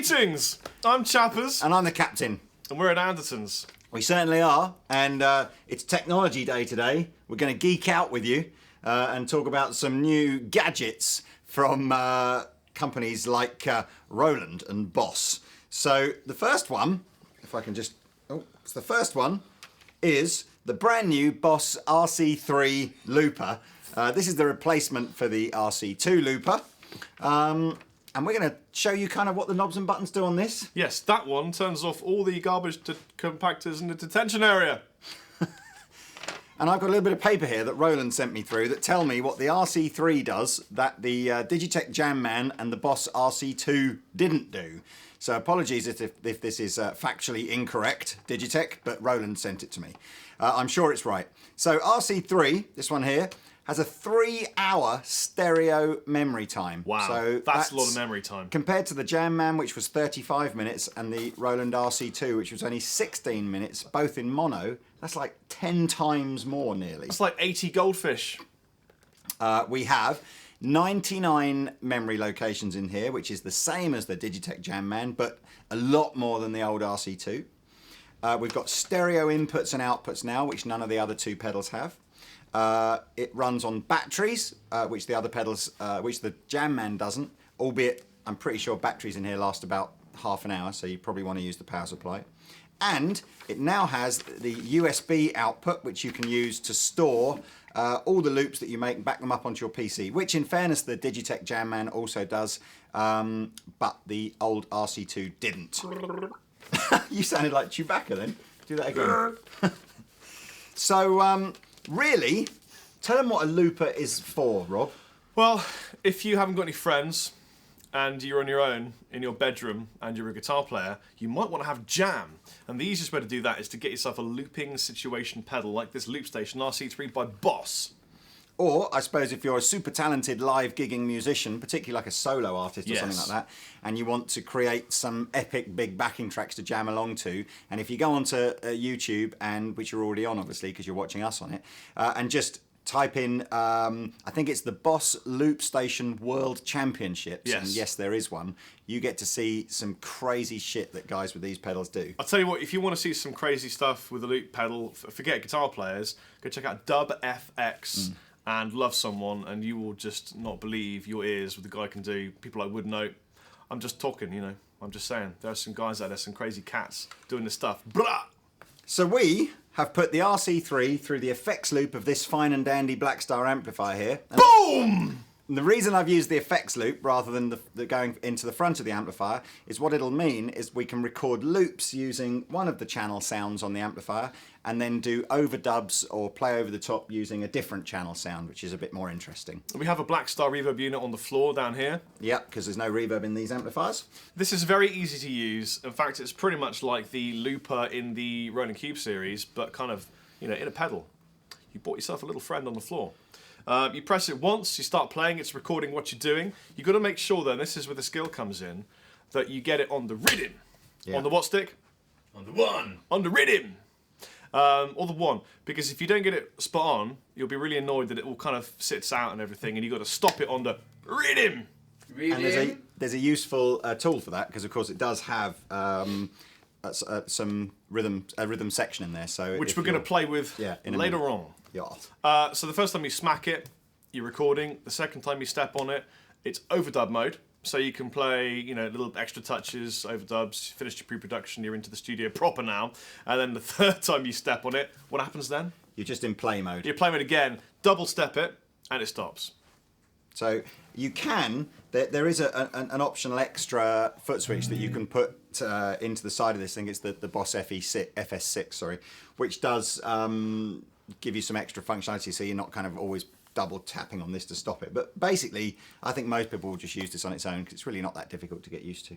Greetings! I'm Chappers. And I'm the captain. And we're at Andertons. We certainly are, and it's Technology Day today. We're going to geek out with you and talk about some new gadgets from companies like Roland and Boss. So the first one, if I can just... the first one is the brand new Boss RC-3 looper. This is the replacement for the RC-2 looper. And we're going to show you kind of what the knobs and buttons do on this. Yes, that one turns off all the garbage compactors in the detention area. And I've got a little bit of paper here that Roland sent me through that tell me what the RC-3 does that the Digitech Jamman and the Boss RC-2 didn't do. So apologies if this is factually incorrect, Digitech, but Roland sent it to me. I'm sure it's right. So RC-3, this one here, has a 3-hour stereo memory time. Wow, so that's a lot of memory time. Compared to the Jamman, which was 35 minutes, and the Roland RC-2, which was only 16 minutes, both in mono, that's like 10 times more nearly. That's like 80 goldfish. We have 99 memory locations in here, which is the same as the Digitech Jamman, but a lot more than the old RC-2. We've got stereo inputs and outputs now, which none of the other two pedals have. It runs on batteries, which the other pedals, which the Jamman doesn't, albeit I'm pretty sure batteries in here last about half an hour, so you probably want to use the power supply. And it now has the USB output, which you can use to store all the loops that you make and back them up onto your PC, which in fairness the Digitech Jamman also does, but the old RC2 didn't. You sounded like Chewbacca then. Do that again. So, really, tell them what a looper is for, Rob. Well, if you haven't got any friends and you're on your own in your bedroom and you're a guitar player, you might want to have jam. And the easiest way to do that is to get yourself a looping situation pedal like this Loopstation RC-3 by Boss. Or, I suppose, if you're a super talented live gigging musician, particularly like a solo artist or something like that, and you want to create some epic big backing tracks to jam along to, and if you go onto YouTube, and which you're already on, obviously, because you're watching us on it, and just type in, I think it's the Boss Loopstation World Championships, yes. And yes, there is one, you get to see some crazy shit that guys with these pedals do. I'll tell you what, if you want to see some crazy stuff with a loop pedal, forget guitar players, go check out Dub FX. And Love Someone, and you will just not believe your ears what the guy can do. People like Woodnote. I'm just talking, you know. I'm just saying. There are some guys out there, some crazy cats doing this stuff. Blah! So we have put the RC-3 through the effects loop of this fine and dandy Blackstar amplifier here. Boom! And the reason I've used the effects loop rather than the going into the front of the amplifier is what it'll mean is we can record loops using one of the channel sounds on the amplifier and then do overdubs or play over the top using a different channel sound, which is a bit more interesting. We have a Blackstar reverb unit on the floor down here. Yep, because there's no reverb in these amplifiers. This is very easy to use. In fact, it's pretty much like the looper in the Roland Cube series, but kind of, you know, in a pedal. You bought yourself a little friend on the floor. You press it once, you start playing, it's recording what you're doing. You've got to make sure, though, and this is where the skill comes in, that you get it on the rhythm. Yeah. On the what stick? On the one. On the rhythm. Or the one. Because if you don't get it spot on, you'll be really annoyed that it all kind of sits out and everything, and you've got to stop it on the rhythm. And there's a useful tool for that, because, of course, it does have some rhythm section in there. So which we're going to play with later on. Yeah. So the first time you smack it, you're recording. The second time you step on it, it's overdub mode. So you can play, you know, little extra touches, overdubs, finished your pre-production, you're into the studio proper now. And then the third time you step on it, what happens then? You're just in play mode. You play mode again, double step it, and it stops. So you can, there is an optional extra foot switch that you can put into the side of this thing. It's the Boss FS6, sorry, which does give you some extra functionality, so you're not kind of always double tapping on this to stop it. But basically, I think most people will just use this on its own because it's really not that difficult to get used to.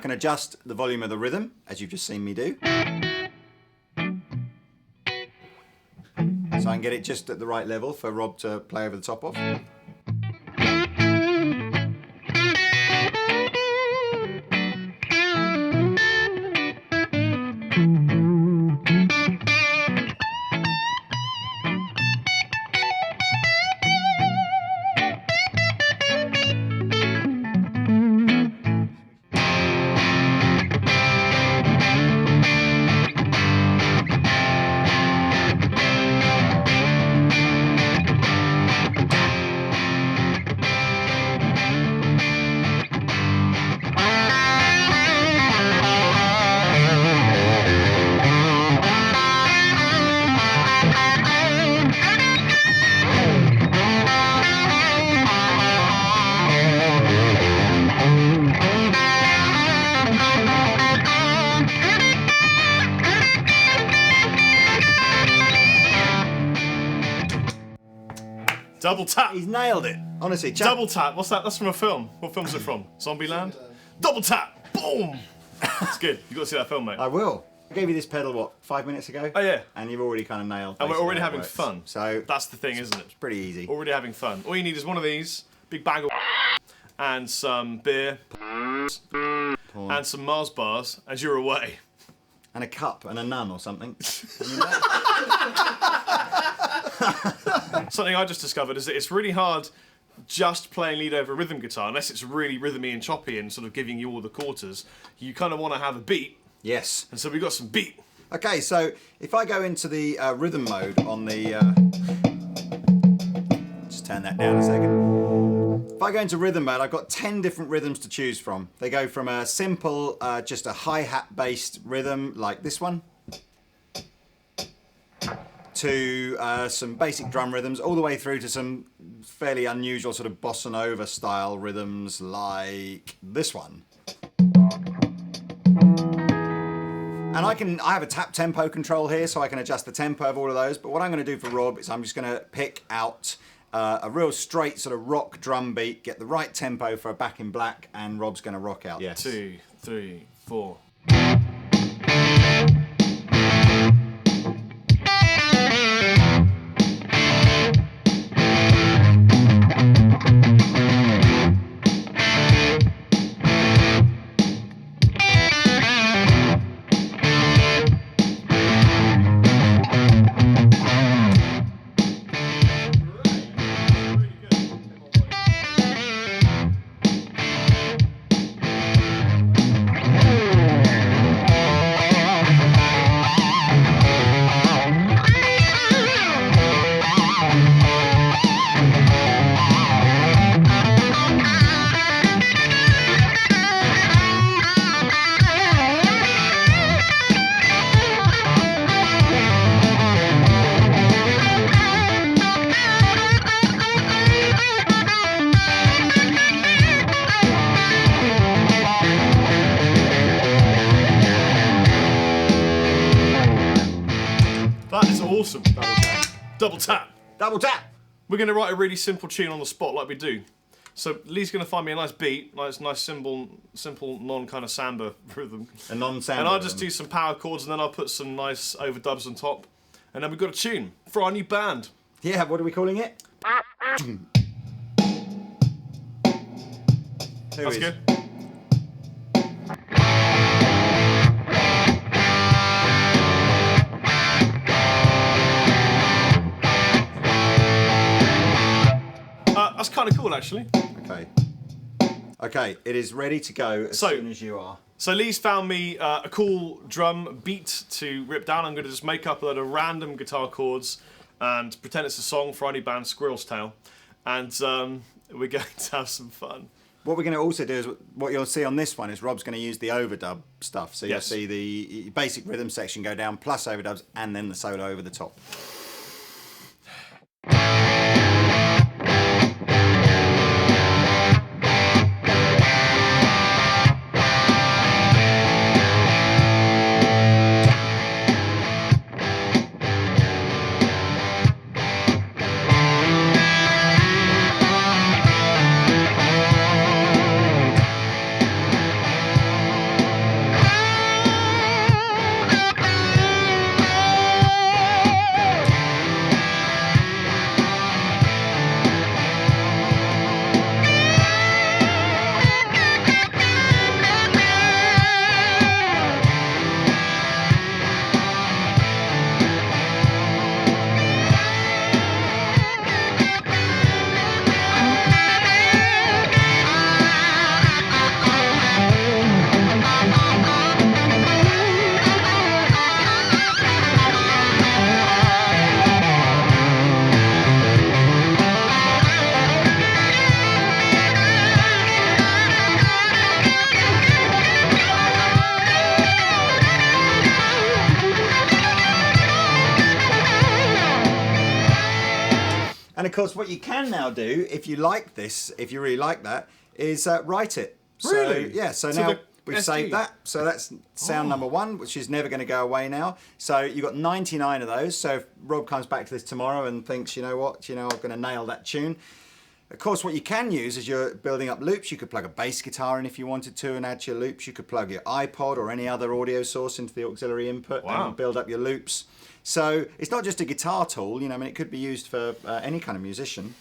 can adjust the volume of the rhythm, as you've just seen me do. So I can get it just at the right level for Rob to play over the top of. Double tap. He's nailed it. Honestly, Double tap. What's that? That's from a film. What film's it from? Zombieland? Double tap. Boom. It's good. You've got to see that film, mate. I will. I gave you this pedal, what, 5 minutes ago? Oh, yeah. And you've already kind of nailed it. And we're already having fun. So that's the thing, isn't it? It's pretty easy. Already having fun. All you need is one of these, big bag of and some beer and some Mars bars, and you're away. And a cup and a nun or something. Something I just discovered is that it's really hard just playing lead over a rhythm guitar, unless it's really rhythmy and choppy and sort of giving you all the quarters. You kind of want to have a beat. Yes. And so we've got some beat. Okay, so if I go into the rhythm mode on the... just turn that down a second. If I go into rhythm mode, I've got 10 different rhythms to choose from. They go from a simple, just a hi-hat based rhythm like this one, to some basic drum rhythms, all the way through to some fairly unusual sort of bossa nova style rhythms like this one. And I have a tap tempo control here, so I can adjust the tempo of all of those. But what I'm going to do for Rob is I'm just going to pick out a real straight sort of rock drum beat, get the right tempo for a Back in Black, and Rob's going to rock out. Yes. 2, 3, 4. That is awesome. Double tap. Double tap. Double tap. We're going to write a really simple tune on the spot like we do. So Lee's going to find me a nice beat, nice simple non kind of samba rhythm. A non-samba And I'll just do some power chords, and then I'll put some nice overdubs on top. And then we've got a tune for our new band. Yeah, what are we calling it? That's good. That's kind of cool, actually. Okay. Okay, it is ready to go as soon as you are. So Lee's found me a cool drum beat to rip down. I'm going to just make up a load of random guitar chords and pretend it's a song for our new band, Squirrel's Tail. And we're going to have some fun. What we're going to also do is, what you'll see on this one is Rob's going to use the overdub stuff. So you'll Yes. see the basic rhythm section go down, plus overdubs, and then the solo over the top. course, what you can now do, if you like this, if you really like that, is write it. Really? So, yeah, so So now the we've SD. saved that. So that's sound number 1, which is never going to go away now. So you've got 99 of those. So if Rob comes back to this tomorrow and thinks, you know what, I'm going to nail that tune. Of course, what you can use as you're building up loops, you could plug a bass guitar in if you wanted to and add to your loops. You could plug your iPod or any other audio source into the auxiliary input Wow. and build up your loops. So it's not just a guitar tool, I mean, it could be used for any kind of musician.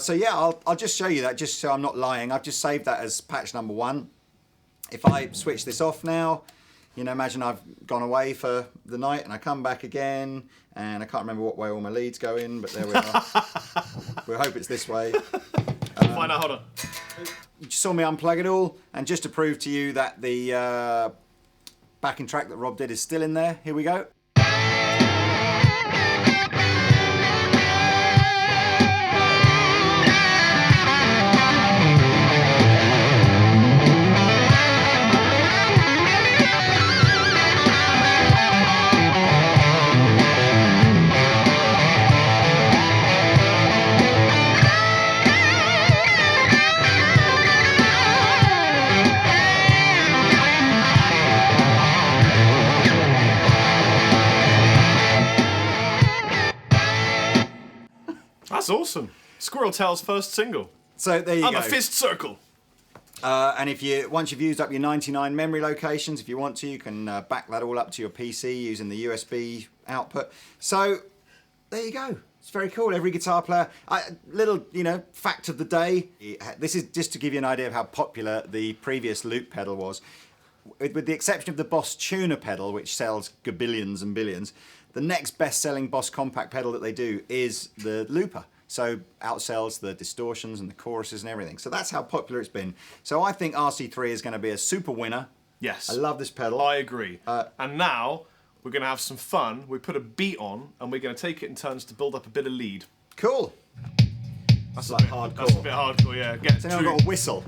So yeah, I'll just show you that just so I'm not lying. I've just saved that as patch number 1. If I switch this off now, imagine I've gone away for the night and I come back again and I can't remember what way all my leads go in, but there we are. We hope it's this way. Find out, hold on. You saw me unplug it all, and just to prove to you that the backing track that Rob did is still in there, here we go. That's awesome. Squirrel Tail's first single. So there you I'm go. a fist circle. And once you've used up your 99 memory locations, if you want to, you can back that all up to your PC using the USB output. So there you go. It's very cool. Every guitar player. Little, fact of the day. This is just to give you an idea of how popular the previous loop pedal was. With the exception of the Boss Tuner pedal, which sells gabillions and billions, the next best-selling Boss compact pedal that they do is the Looper. So outsells the distortions and the choruses and everything. So that's how popular it's been. So I think RC-3 is going to be a super winner. Yes. I love this pedal. I agree. And now we're going to have some fun. We put a beat on and we're going to take it in turns to build up a bit of lead. Cool. That's like a bit, hardcore. That's a bit hardcore, yeah. Get So now I've got a whistle.